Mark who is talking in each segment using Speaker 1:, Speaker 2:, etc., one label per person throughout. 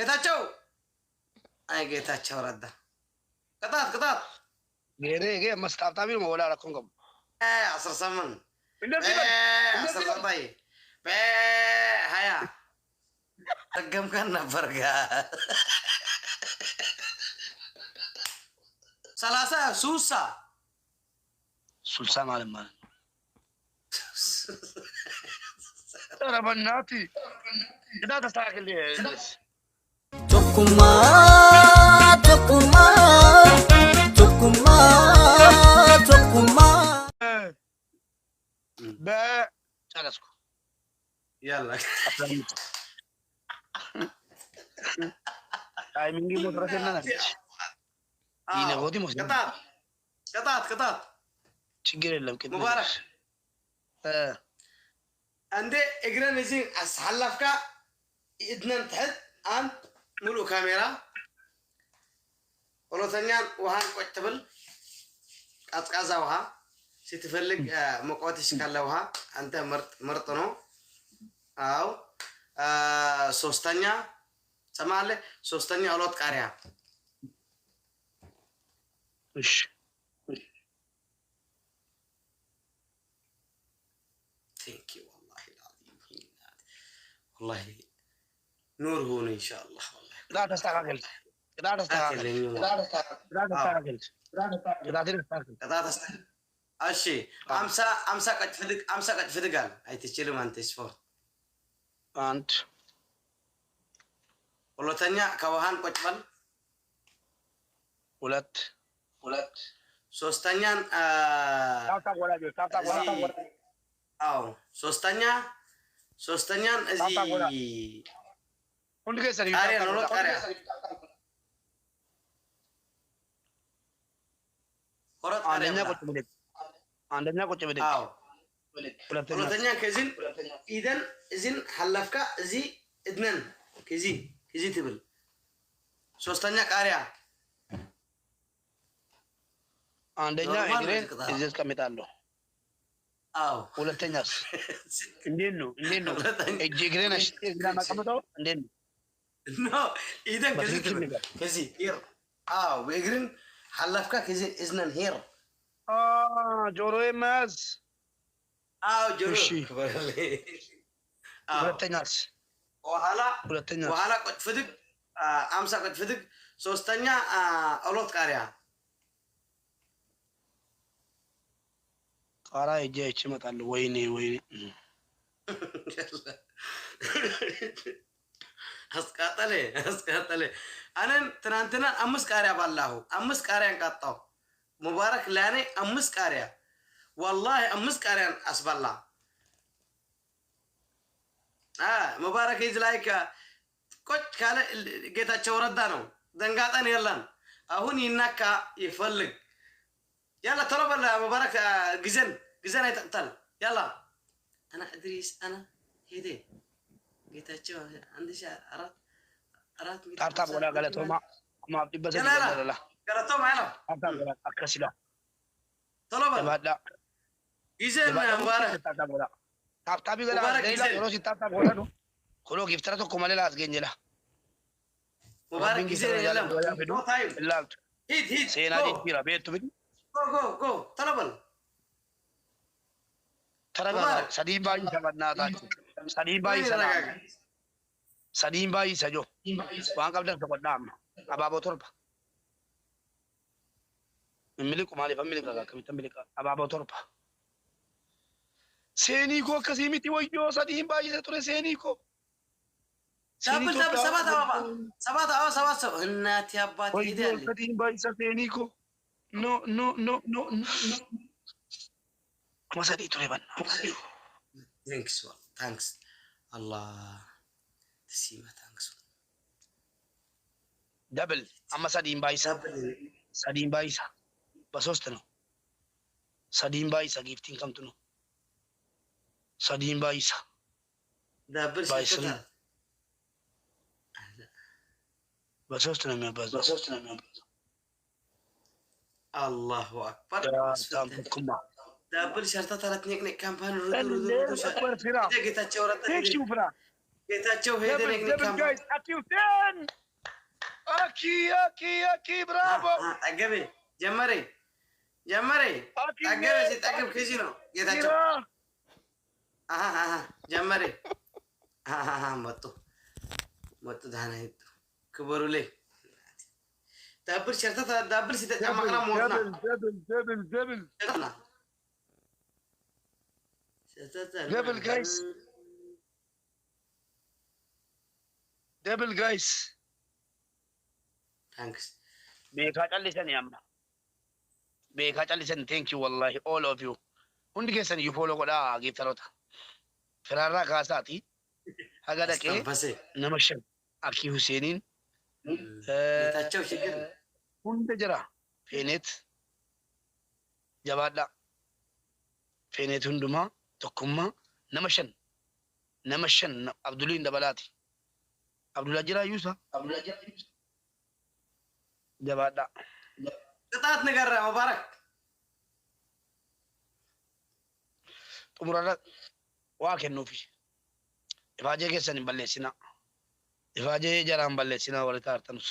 Speaker 1: ጌታቸው አይ ጌታቸው ረዳ ቅጣት
Speaker 2: ጌሬ መስጣጣቢ ነው ወላ አላኮንኩም
Speaker 1: 18
Speaker 2: እንደዚህ በል
Speaker 1: 19 20 ተገምከን ነበር ጋ 30
Speaker 2: ሱልሳ ማለት ነው ረበናቲ እዳ ተስተካክል
Speaker 3: ቶኩማ
Speaker 2: በጨረስኩ
Speaker 1: ያላ
Speaker 2: ታይሚንግ ሞትረሰና ነች ይነጎዲ ሞስ
Speaker 1: ቅጣት
Speaker 2: ችግር የለም
Speaker 1: ሙባረክ አንዴ እግረን እዚህ አስሐላፍካ እድነን ተህት አንድ ሙሉ ካሜራ ሁለተኛን ውሃን ቁጭ ብል ቀዝቃዛ ውሃ ስትፈልግ ሙቀትሽ ካለ ውሃ አንተ ምርጥ ነው አው ሶስተኛ ሰማለ ሶስተኛ ሁለት ቃሪያ
Speaker 2: እሺ
Speaker 1: ثانك يو والله العظيم والله نور هون ان شاء الله والله
Speaker 2: لا تستعجل
Speaker 1: እሺ 50 ቀጭ ፍድጋል አይተችልም አንተ ስፖርት
Speaker 2: አንድ
Speaker 1: ሁለተኛ ከውሃን ቁጭ በል
Speaker 2: ሁለት
Speaker 1: ሶስተኛን አዎ ሶስተኛን እዚህ ቃሪያ ነው ቃሪያ
Speaker 2: አንደኛ ቁጭ ብለህ
Speaker 1: አዎ ሁለተኛ ከዚህን ኢደን እዚህን ሐለፍካ እዚህ እድነን ከዚህ ትብል ሶስተኛ ቃሪያ
Speaker 2: አንደኛ እግሬን እዚህ አስቀምጣለሁ
Speaker 1: አዎ
Speaker 2: ሁለተኛስ እንዴት ነው እግሬን ማቀመጠው እንዴት
Speaker 1: ነው ኢደን ከዚህ ሄር አዎ እግሬን ሐለፍካ ከዚህ እዝነን ሄር
Speaker 2: ጆሮዬ መያዝ
Speaker 1: አዎ ጆሮ
Speaker 2: ሁለተኛስ
Speaker 1: በኋላ ቁጭ ፍድግ 50 ቁጭ ፍድግ ሶስተኛ ሁለት ቃሪያ
Speaker 2: እጄ እመጣለሁ ወይኔ
Speaker 1: አስቃጠለ አነን ትናንትና 5 ቃሪያ ባላሁ 5 ቃሪያን ቃጣው ሙባረክ ለኔ 5 ቃሪያ والله 5 ቃሪያን አስበላ ሙባረክ ይዝ ላይክ ቆጭ ካለ ጌታቸው ረዳ ነው ደንጋጣን ያላን አሁን ይናካ ይፈልግ يلا ترى بلا مبارك جزن يتقتل يلا انا ادريس انا هيدي جيتاچو عندي ارات
Speaker 2: تعرف ولا غلطوا ما بدي بس
Speaker 1: لا غلطوا معنا
Speaker 2: اكسلا
Speaker 1: طلب
Speaker 2: لا
Speaker 1: جزن مبارك
Speaker 2: تعبي ولا ليلا روسي تعب ولا كلو جفترته كمال اسجنجلا
Speaker 1: مبارك جزن يلا نو تايم
Speaker 2: لا
Speaker 1: هيد
Speaker 2: سينا دي كيرا بيتو بي
Speaker 1: go طلبل
Speaker 2: سدين باي سبناتا سدين باي سجو وان قبل تقدام ابابو تربا ملك مالي فملك كم تملك ابابو تربا سينيكو كسيمتي ويو سدين باي ستر سينيكو
Speaker 1: سبات النات يا ابات
Speaker 2: ايدال سدين باي سينيكو No. Como se dice, Evan?
Speaker 1: Thanks. Allah. Tissima, thanks.
Speaker 2: Double. Amma Sadin Baisa. Basostano. Sadin Baisa, gifting come to know. Sadin Baisa.
Speaker 1: Double.
Speaker 2: Basostano.
Speaker 1: الله اكبر دابل شرطه ثلاث نيك كامبان
Speaker 2: رودو
Speaker 1: ጌታቸው ሄደ
Speaker 2: دبل
Speaker 1: ነኝ
Speaker 2: دبل
Speaker 1: ካምፓ
Speaker 2: جايز اكي وثان اكي برافو
Speaker 1: ጠገቤ ጀመሬ ጀመሬ
Speaker 2: اكي
Speaker 1: ጠገቤ ሲጠግብ ከዚህ ነው ጌታቸው ጀመሬ መጡ መጡ ዳና ይጡ ክበሩልኝ دبل شرطة دبل ستة أماكن موتنا
Speaker 2: دبل دبل جايز دبل جايز
Speaker 1: thanks
Speaker 2: بيكات لسان يا أما بيكات لسان thank you والله all of you hundi keessan you follow godha geeftaroota firarraa kaasaati haga dhaqee nama shan Akii Huseeniin
Speaker 1: ጌታቸው ችግር
Speaker 2: hunda jira feeneet jabaadha feeneet hundumaa tokkummaa nama shan Abduliin dabalaati Abdulaa jira Yuusa jabaadha
Speaker 1: ቅጣት ንገራ ሙባረክ
Speaker 2: xumurarra waa kennuufi ifaajee keessan hin balleessinaa ifaajee jaraan balleessinaa warri taartanus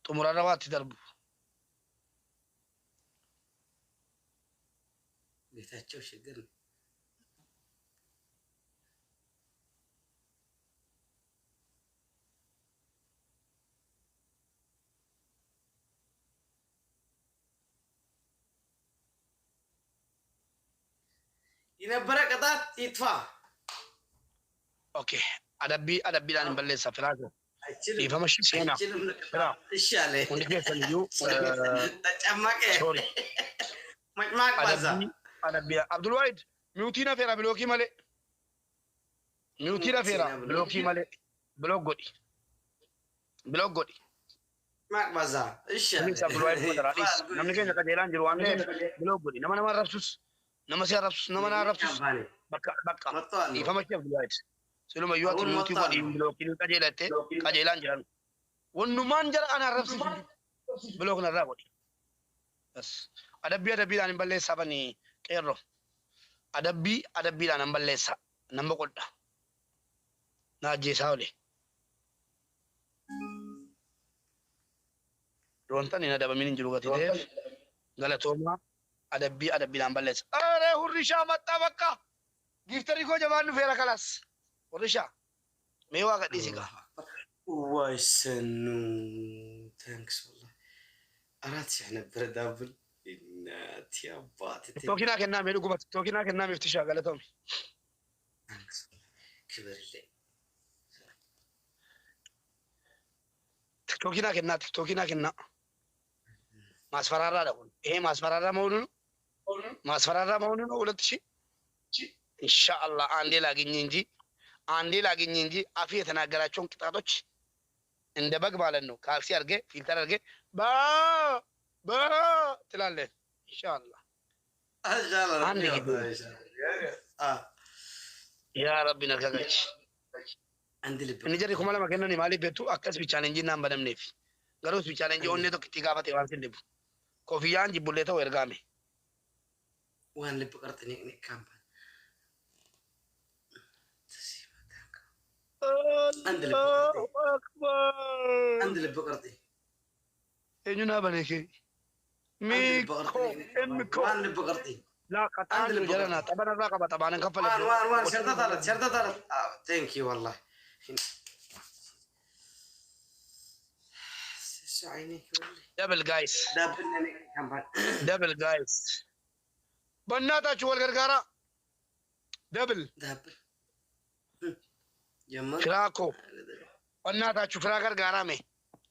Speaker 2: xumurarra waatti darbu
Speaker 1: ጌታቸው ችግር የነበረ ቅጣት ይጥፋ
Speaker 2: ኦኬ አደቢላን በለሳ ፍራጎ ይፈመሽ ሴና ፍራ
Speaker 1: ይሻለ
Speaker 2: ሁንዲ ከሰልዩ
Speaker 1: ተጨማቀ
Speaker 2: ሶሪ
Speaker 1: ማቅማቅ ባዛ
Speaker 2: አደቢ አብዱልዋሂድ ሚውቲና ፌራ ብሎኪ ማለ ሚውቲና ፌራ ብሎኪ ማለ ብሎክ ጎዲ
Speaker 1: ማቅ ባዛ ይሻለ
Speaker 2: አብዱልዋሂድ ወደራዲስ ነምን ከኛ ከጀላን ጅሩ አንዴ ብሎክ ጎዲ ነማና ማራፍሱስ نمسي رفس نمنا رفس بكا يفهمك Abdullahi سلوم يواتي موتي قد يمبلوك يلو كجيلان جران ونمان جرى أنا رفس بلوك نرى قد بس أدبي لان بلي سابني كيرو أدبي لان بلي سا نمبو قد ناجي ساولي رونتاني ندابا منين جلوغاتي ديف غلطوما أدبي لان بلس أره هرشا متا بكا giftari ko jawaanu fera kalas orisha mewa gadi sika
Speaker 1: ويسنو thanks والله أرات إحنا بردابل إنات يا باتي
Speaker 2: توكينا كنا ميلو قبط توكينا كنا مفتشا قالتهم
Speaker 1: thanks كبر لي
Speaker 2: توكينا كنا ማስፈራራ ነው ይሄ ማስፈራራ መሆኑ ነው 2000 ኢንሻአላህ አንዴ ላግኝ እንጂ አፊ የተናገራቸውን ቅጣቶች እንደ በግ ማለት ነው ካልሲ አርገ ፊልተር አርገ ባ ትላለህ ኢንሻአላህ አንዴ ያ ረቢ ነከገች
Speaker 1: አንድ ልብ
Speaker 2: እንጀሪ ኩማላ ማከነኒ ማሊ ቤቱ አከስ ብቻ ነኝ እንጂ እናም በደም ነፍ ገሮስ ብቻ ነኝ ኦኔ ቶ ክቲ ጋፋቴ ዋንሲን ደቡ ኮፊያን ጅቡሌቶ ወርጋሜ
Speaker 1: ዋን ልብ ቀርጥኔ ካምፓ عند البقرتي
Speaker 2: ايجونا بليكي ميكو
Speaker 1: عند البقرتي
Speaker 2: لا قطعان جلنا طبعا الرقبة طبعا نكفل
Speaker 1: وان شرطة ثالث ثانك يو والله عينيك
Speaker 2: دبل جايز بناتا شو الغرغارة دبل فراكو بناتا شو فراغر غارة مي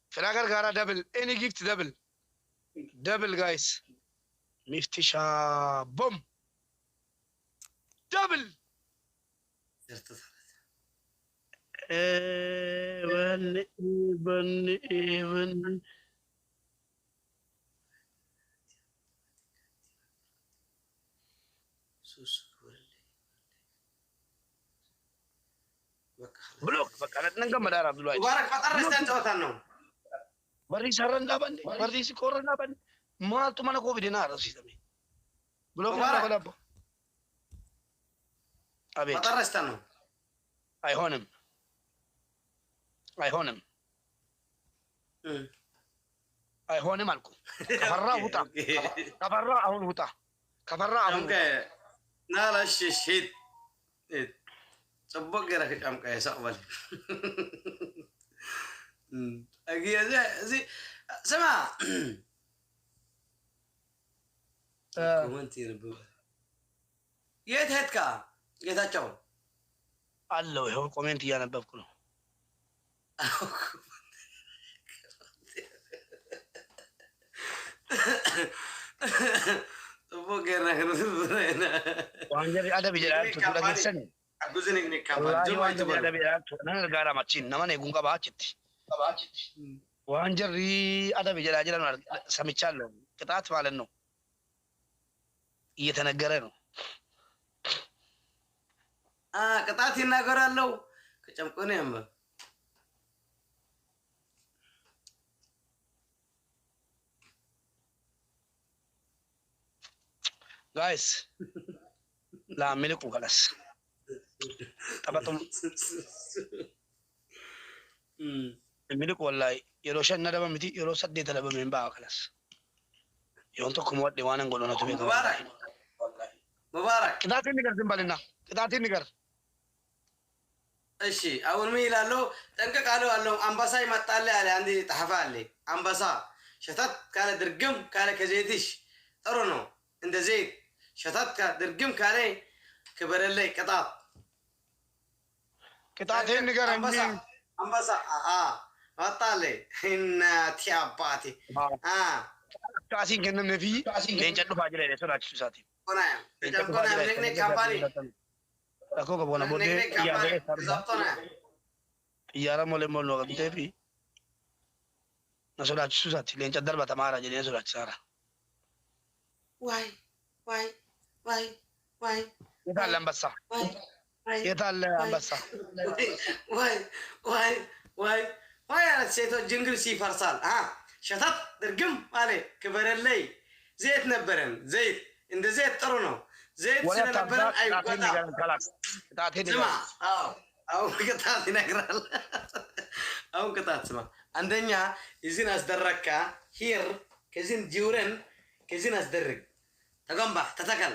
Speaker 2: فراغر غارة دبل اني جيفت دبل جايز مفتشا بوم دبل even بلوك بقى ننقم مدار عبد الواحد
Speaker 1: مبارك فطر استنتوتانو
Speaker 2: بري سرندا بند بري سكورنا بند ما تمنا كو بدينا رسي تمي بلوك
Speaker 1: مبارك
Speaker 2: بلا ابي
Speaker 1: فطر استنو
Speaker 2: አይሆንም አይሆንም አይሆንም አልኩ። ከፈራ ውጣ፣ ከፈራ አሁን ውጣ፣ ከፈራ አሁን ውጣ።
Speaker 1: ናላሽ ሺት ጽቦቅ ገረክ ጫምቃ ያሳቅበል እዚህ ስማ ኮመንት ይርብ የት ሄድካ ጌታቸው?
Speaker 2: አለው ይኸው ኮሜንት እያነበብኩ ነው።
Speaker 1: ጽቦቅ ገረክ ነው ብረና
Speaker 2: ዋንጀር አደብ ይላል ተላገሰን
Speaker 1: አጉዝኔ ካባል
Speaker 2: ዋንጀር አደብ ይላል ነጋራ ማቺን ነማኔ ጉንጋ ባችቲ ዋንጀሪ አደብ ይላል ሰምቻለሁ። ቅጣት ማለት ነው እየተነገረ ነው።
Speaker 1: ቅጣት ይናገራለሁ ከጨምቆ ነው ያመ
Speaker 2: ጋይስ ላምልኩ ከላስ ጠበጡም ምልኩ ወላሂ የሮሸን ነደበ ምቲ የሮ ሰዴ ተለበ መንባ ከላስ የሆንቶ ኩሞት ዲዋናን ጎሎናቱ ቤት
Speaker 1: ሙባረክ
Speaker 2: ቅጣቴን ንገር፣ ዝም በልና ቅጣቴን ንገር።
Speaker 1: እሺ አሁን ምን ይላለው? ጠንቀቃለሁ አለው። አንበሳ ይመጣል አለ አንዴ ጠሐፋ አለ። አንበሳ ሸተት ካለ ድርግም ካለ ከዘይትሽ ጥሩ ነው። እንደ ዘይት ሸተት ካለ ድርግም ካለ ከበረላይ ቅጣት
Speaker 2: ቅጣቴን ንገር።
Speaker 1: አንበሳ መጣለ እናቲ አባቴ
Speaker 2: ካሲን ከነም ነፊ ለንጨዱ ፋጅለ ለሰራችሁ ሳቲ
Speaker 1: ኮና ኮና ለግኔ ካምፓኒ
Speaker 2: Ako ka bona bode iyara mole molno ka bitefi na soda susati lencha darba tamara jeni soda sara
Speaker 1: why
Speaker 2: የታለ አንበሳ የታለ አንበሳ
Speaker 1: ዋይ አለት ሴቶች ጅንግል ሲፈርሳል ሸታት ድርግም አለ ክበረለይ ዘይት ነበረን ዘይት እንደ ዘይት ጥሩ ነው ዘይት ስለነበረን አይቆጣም አሁን ቅጣት ይነግራል አሁን ቅጣት ስማ አንደኛ እዚህን አስደረካ ሂር ከዚህን ጅውረን ከዚህን አስደርግ ተገንባ ተተከል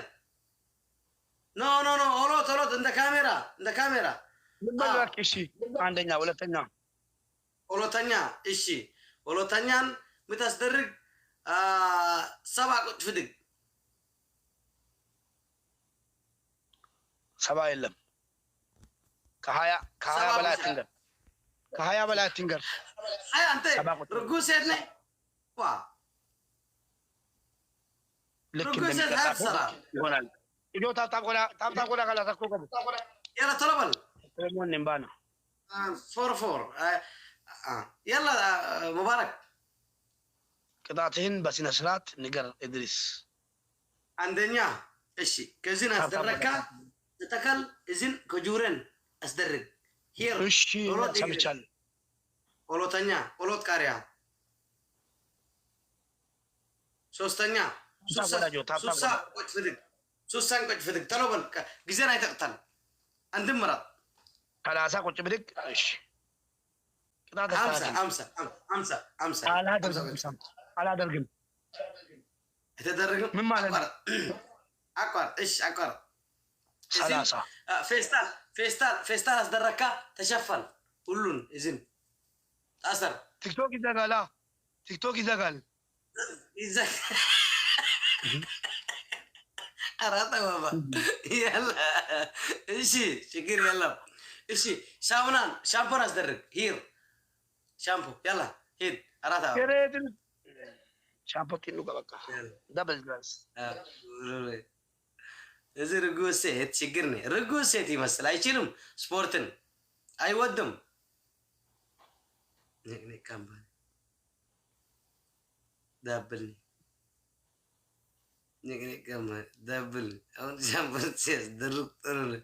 Speaker 1: ኖ ኦሎት እንደ ካሜራ
Speaker 2: ልበላክ እሺ አንደኛ ሁለተኛ
Speaker 1: እሺ ሁለተኛን ምታስደርግ ሰባ ቁጭ ፍድግ
Speaker 2: ሰባ የለም ከሀያ በላይ አትንገር
Speaker 1: አንተ ርጉዝ ሴት ነህ ዋ ርጉዝ ሴት
Speaker 2: ይሆናል ኢዶ ታብታ ቆላ ካላ ተኮ ገቡ
Speaker 1: ያላ ተለበል
Speaker 2: ሞን ንባና
Speaker 1: ፎር ያላ ሙባረክ
Speaker 2: ቅጣትህን በስነ ስርዓት ንገር ኢድሪስ
Speaker 1: አንደኛ እሺ ከዚህን አስደረካ ተተከል እዚህን ከጁረን አስደርግ ሂር
Speaker 2: እሺ ሰምቻለሁ
Speaker 1: ሁለተኛ ሁለት ቃሪያ ሶስተኛ ሱሳን ቆጭ ፍድግ ተለበል ጊዜን አይተቅታል አንድም ምራት
Speaker 2: ከላሳ ቁጭ ብድግ እሺ ቅጣት
Speaker 1: አምሳ
Speaker 2: አላደርግም
Speaker 1: የተደረገም
Speaker 2: ምን ማለት ነው?
Speaker 1: አቋርጥ እሺ አቋርጥ
Speaker 2: ሰላሳ
Speaker 1: ፌስታል አስደረካ ተሸፈን ሁሉን እዚህን ታሰር
Speaker 2: ቲክቶክ ይዘጋል
Speaker 1: አራታ ባባ ያላ እሺ ችግር የለም እሺ ሻምፖን አስደርግ ሂር ሻምፖ ያላ ሂድ አራታ
Speaker 2: ሻምፖ ኪኑ በቃ ደብል ግላስ
Speaker 1: እዚህ ርጉዝ ሴት ችግር ነው ርጉዝ ሴት ይመስል አይችልም ስፖርትን አይወድም ካምባኒ ዳብል ዳብል አሁን ሻምፖን ሲያስደርግ ጥሩ ነው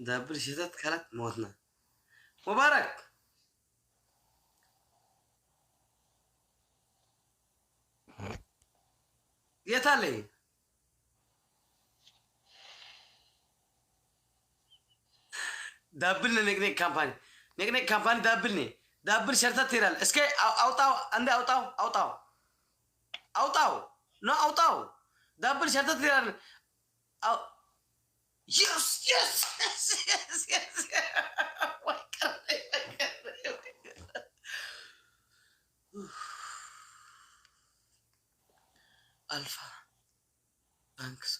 Speaker 1: ዳብል ሽተት ካላት ሞትና ሙባረክ የታለ دابلني نقنق كامباني نقنق كامباني دابلني دابل شرطة تيرال اسكي اوطاو عندي اوطاو نو اوطاو دابل شرطة تيرال او يس يس يس يس يس الفا بانكس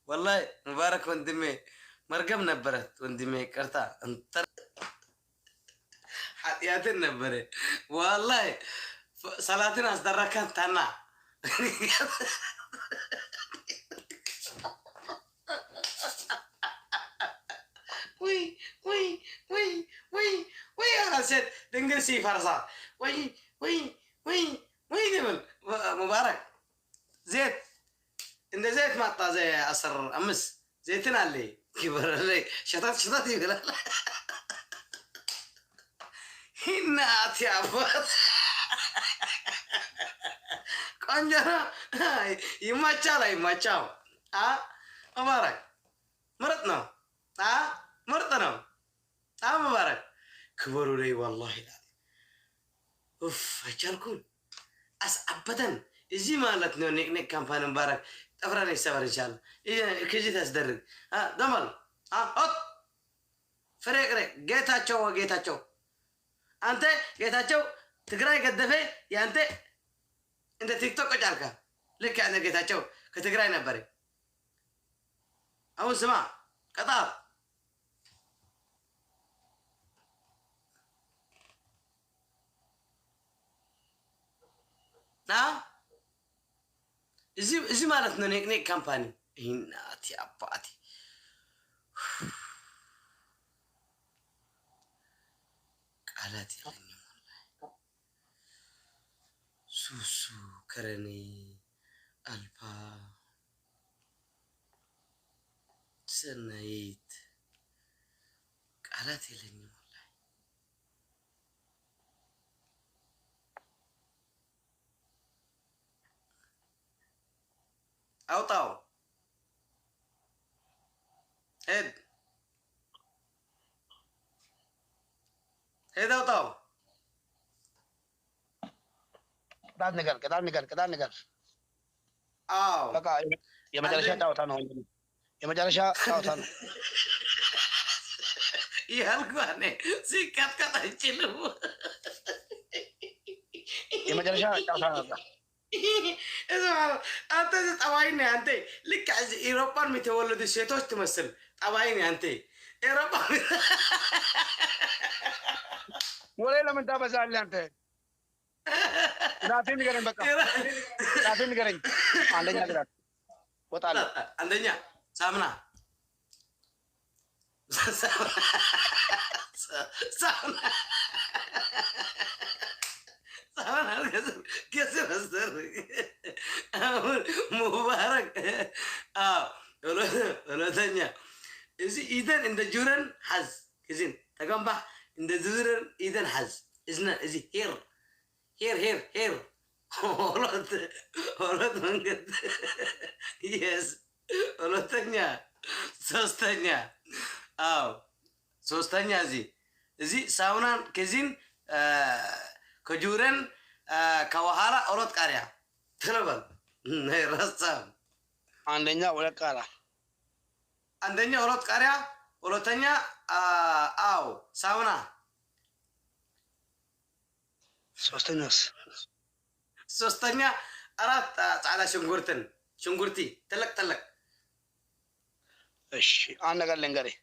Speaker 1: والله مبارك وندمي مرقم نبرت وندمي كرتا انت حياتي نبري والله صلاتنا اصدركان تانا وي وي وي وي وي يا غسل دنقسي فرصة وي وي وي وي دبل مبارك زيت انت زيت ما زي عصر امس زيتنا اللي كبر لي شطات يقول هنات يا فوت قنجرة يمچاو مبارك مرتنا مرتنا مبارك كبروا لي والله لا اوف اجلكم ابدا እዚህ ማለት ነው ኔክ ካምፓኒ مبارك ጠፍራን ይሰበር ይቻላል ከዚህ ታስደርግ ደማል ኦት ፍሬቅሬ ጌታቸው አንተ ጌታቸው ትግራይ ገደፈ ያንተ እንደ ቲክቶክ ጫልካ ልክ ያለ ጌታቸው ከትግራይ ነበር አሁን ስማ ቀጣር እዚህ ማለት ነው ኔክ ካምፓኒ እናት አባቴ ቃላት የለኝም ሱሱ ከረኔ አልፋ ሰናይት ቃላት የለኝም اوطاو هيد اوطاو
Speaker 2: كدار نقر بقى يا مجالشة تعوتانو يا مجالشة تعوتانو
Speaker 1: يهلكواني سيكات هيتشلو
Speaker 2: يا مجالشة تعوتانو
Speaker 1: አንተ ጠባይኔ አንተ ልክ ኢሮፓን የሚተወለዱ ሴቶች ትመስል ጠባይኔ አንተ ኢሮፓ
Speaker 2: ወሬ ለምን ታበዛለህ አንተ ራሴን ንገረኝ በቃ ራሴን ንገረኝ አንደኛ ግራት ወጣለሁ
Speaker 1: አንደኛ ሳምና كسر السر مبارك ولا ثانية إذا عند جورن حز كزين تقوم بح عند جورن إذا حز إذن إذا هير ولد من قد يس ولا ثانية سوستانيا زي ساونان كزين كجورن كوهارا أولاد كاريا تلبل رسام
Speaker 2: عندنا ولا كارا
Speaker 1: عندنا أولاد كاريا أولادنا أو ساونا سوستانيا أرات على شنغورتي تلك
Speaker 2: إيش أنا قال لنجري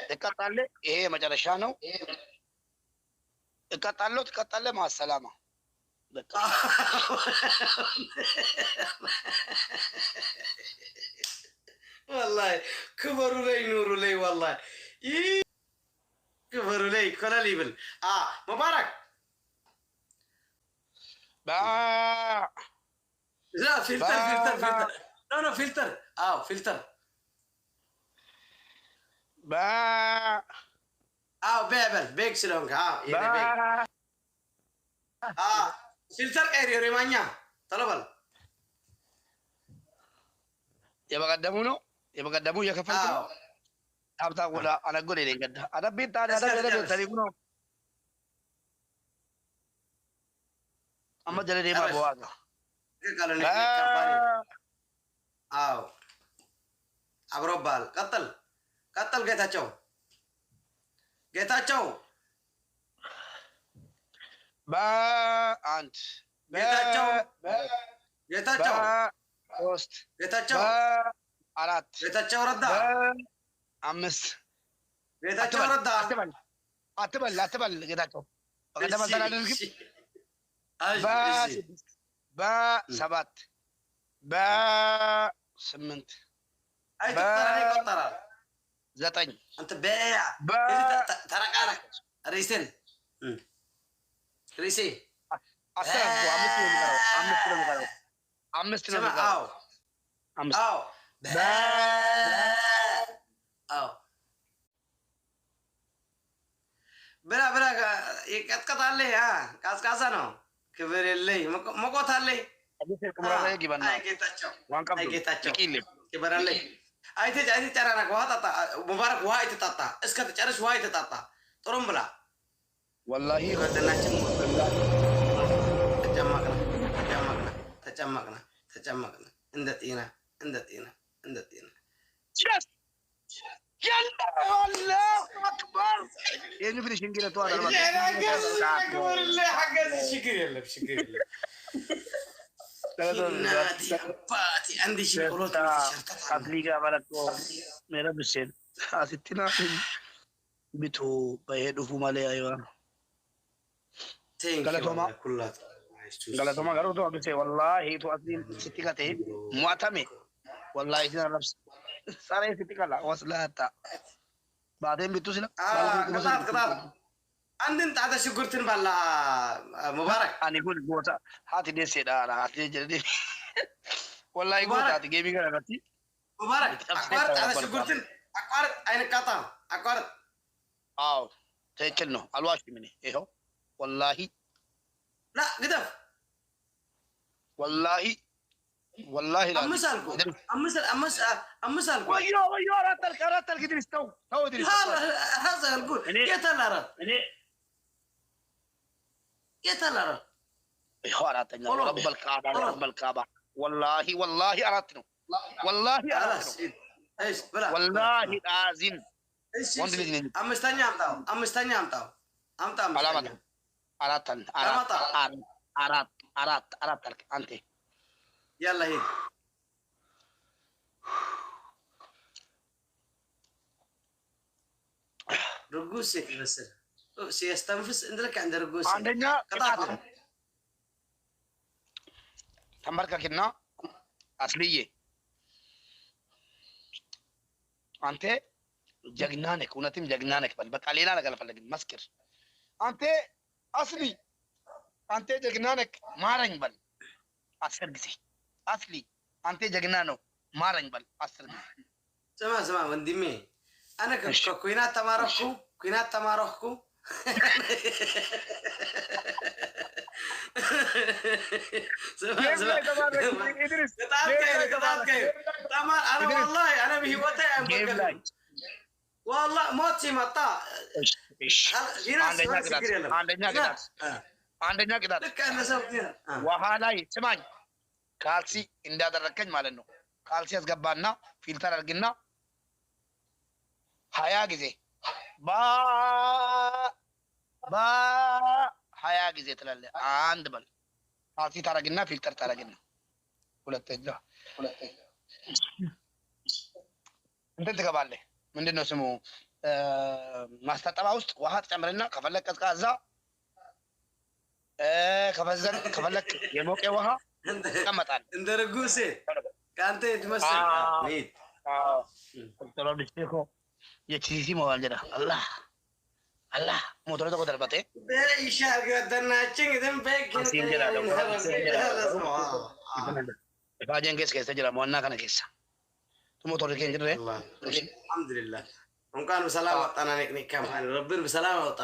Speaker 2: كتالة إيه مجالشانو تقطع مع السلامة
Speaker 1: والله كبروا لي نوروا لي والله كبروا لي كل ليبل مبارك لا فلتر نو فلتر فلتر بيبل بيك سلونك فلتر كيري ريمانيا طلبل
Speaker 2: يا بقدمونه የበቀደሙ እየከፈልክ ነው ሀብታ ጎላ አነጎሌ ለንገዳ አዳቤት ታዲያ አዳቤት ታሪኩ ነው አመጀለ ደማ በዋጋ
Speaker 1: አዎ አብሮባል ቀጥል ጌታቸው
Speaker 2: በአንድ
Speaker 1: ጌታቸው
Speaker 2: ሶስት
Speaker 1: ጌታቸው
Speaker 2: አራት
Speaker 1: ጌታቸው ረዳ
Speaker 2: አምስት
Speaker 1: ጌታቸው ረዳ
Speaker 2: አትበል ጌታቸው በቀደም አልተናደድክም በሰባት በስምንት ዘጠኝ
Speaker 1: አንተ ተረቃለ ሪሴን ሪሴ
Speaker 2: አምስት ነው
Speaker 1: ብላ ይቀጥቀጣለ ቀዝቃዛ ነው ክብር የለይ መቆታለ ጌታቸው ይበራለ አይተ ጨራና ውሃ ጠጣ ሙባረክ ውሃ አይተጣጣ እስከ ተጨርስ ውሃ አይተጣጣ ጥሩም ብላ
Speaker 2: ወላሂ
Speaker 1: ወደናችን ተጨመቅና እንደ ጤና
Speaker 2: الله اكبر يعني في الشنقله تو هذا
Speaker 1: باتي عندي شوكولاته
Speaker 2: افريقيا بلدكو मेरा बिसेन आसितना बिथो बहेडुफु माले आयो गलतोमा करो तो अभी से वल्लाह तो असली सिटी का थे मुआता में वल्लाह इतना रब्स सारे सिटी का वसलाता بعدين بتوصل
Speaker 1: كذا عندن تعال شكرتن بالله مبارك
Speaker 2: انا اقول بوتا هاتي دي سيدا انا هاتي جدي والله يقول هاتي جيمي كده هاتي
Speaker 1: مبارك اكبر تعال شكرتن اكبر اين كاتا اكبر
Speaker 2: تيكل نو الواش مني ايهو والله
Speaker 1: لا قدف والله
Speaker 2: لا
Speaker 1: امسالكو
Speaker 2: ويو راتل كده استو تو ادري
Speaker 1: هذا القول يتلرى
Speaker 2: ايهو راتل رب الكعبه والله اراتنو والله اراتنو
Speaker 1: ايش بلا
Speaker 2: والله لازم
Speaker 1: امستني امتاو
Speaker 2: علامه ارات انت
Speaker 1: يلا هيك رقوسك بس سيستنفس عندك عند رقوسك
Speaker 2: عندنا تمرككنا اصليه انت جغنانك ونتم جغنانك بقى لينا نقل فلك مسكر انت اصلي انت جغنانك مارن بل اثر غسي اصلي انت جغنانو مارن بل اثر
Speaker 1: سمع وندمي انا كوينات تماركو والله انا بهوتي والله موتي مطا
Speaker 2: عندنا كده ውሃ ላይ ስማኝ ካልሲ እንዳደረከኝ ማለት ነው ካልሲ ያስገባና ፊልተር አድርግና 20 ጊዜ ባ 20 ጊዜ ትላለህ አንድ በል ካልሲ ታረግና ፊልተር ታረግና ሁለተኛ እንትን ትገባለህ ምንድነው ስሙ ማስታጠባ ውስጥ ውሃ ትጨምርና ከፈለክ ቀዝቃዛ ከፈለክ የሞቀ ውሃ ይቀመጣል
Speaker 1: እንደ ርጉሴ ካንተ ትመስል ነይት
Speaker 2: ተሮ ዲስኮ የቺሲ ሞዋልጀራ አላህ ሞተሮ ተቆ ደርባቴ
Speaker 1: በኢሻር ገደናችን ግን በግን
Speaker 2: ሲንጀራ ነው ኢፋጀን ከስ ተጀራ ሞና ከነ ከስ ሞተሮ ከንጀራ
Speaker 1: አልহামዱሊላህ እንኳን በሰላም ወጣና ነክ ካምፓኒ ረብን በሰላም ወጣ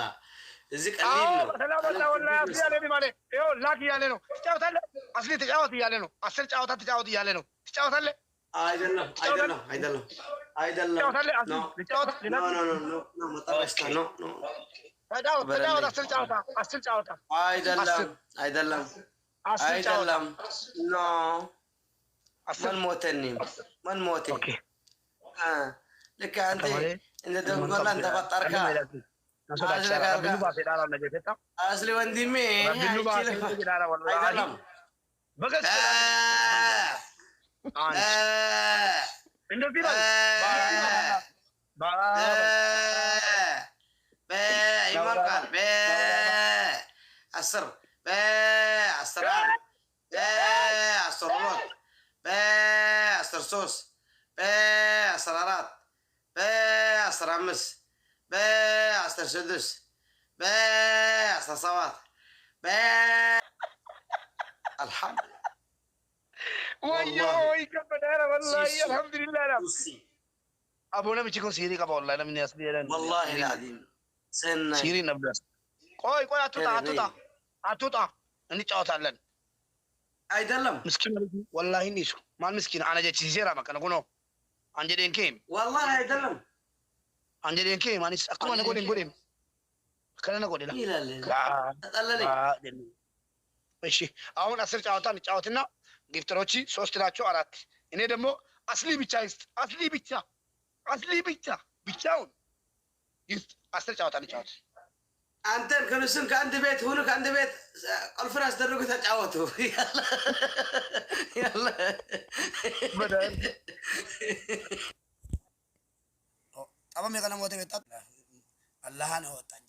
Speaker 1: እዚህ ቀሊል ነው
Speaker 2: ሰላም ወጣ ወላሂ አፍዚ ያለ ማለት ይኸው ላክ ያለ ነው ትጫወታለህ አስሊ ተጫወት ያለ ነው 10 ጫወታ ተጫወት ያለ ነው ትጫወታለህ
Speaker 1: አይደለም من موتي لك انت انت تقول انت فطرك اصلي وندمي አይደለም
Speaker 2: እንደዚህ ነው
Speaker 1: ይመርቃል አስር አስር አስር ሁለት አስር ሶስት አስር አራት አስር አምስት አስር ስድስት አስር ሰባት الحمد
Speaker 2: ويوي كبدانا والله الحمد لله ابونا بيجيكم سيري كبا والله لمن يسبيلن
Speaker 1: والله العظيم سنة
Speaker 2: سيري نبدا ቆይ አትውጣ እንጫወታለን
Speaker 1: አይደለም
Speaker 2: ምስኪን والله ኒሱ ማን ምስኪን አነ ጀቺ ሲራ መከነ ኩኖ አንጀዴን ኬም
Speaker 1: والله አይደለም
Speaker 2: አንጀዴን ኬም ማንስ አኩማ ነጎዴን ከነነ ጎዴላ
Speaker 1: ይላል ተጣለለ
Speaker 2: እሺ አሁን 10 ጨዋታ እንጫወትና ጊፍተሮች 3 ናቸው 4 እኔ ደግሞ አስሊ ብቻ ብቻውን ይስጥ 10 ጨዋታ እንጫወት
Speaker 1: አንተን ከነሱን ከአንድ ቤት ሆኖ ከአንድ ቤት ቆልፍራ አስደረጉ ተጫወቱ ያላ
Speaker 2: በደን ጠባም የቀነ ሞተ ቤት አላህ ነው ወጣኝ